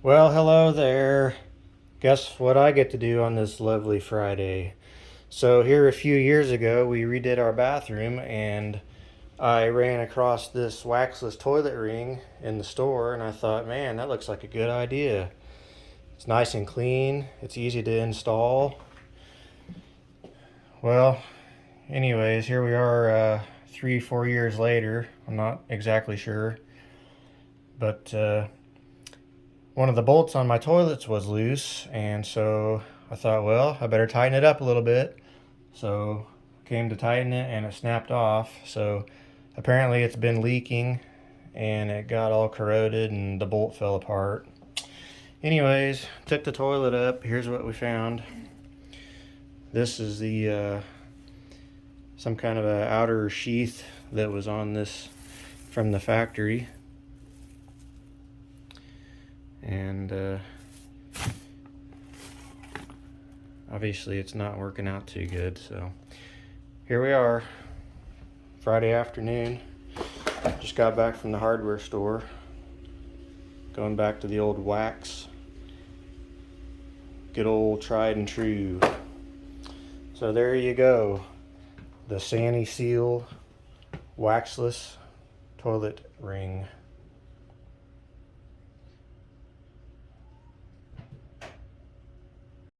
Well, hello there. Guess what I get to do on this lovely Friday? So, here a few years ago, we redid our bathroom and I ran across this waxless toilet ring in the store and I thought, man, that looks like a good idea. It's nice and clean, it's easy to install. Well, anyways, here we are 3, 4 years later. I'm not exactly sure, but one of the bolts on my toilets was loose, and so I thought, well, I better tighten it up a little bit. So came to tighten it and it snapped off. So apparently it's been leaking and it got all corroded and the bolt fell apart. Anyways, took the toilet up. Here's what we found. This is the some kind of a outer sheath that was on this from the factory. And obviously it's not working out too good, so here we are, Friday afternoon. Just got back from the hardware store, going back to the old wax, good old tried and true. So there you go, the Sani Seal waxless toilet ring.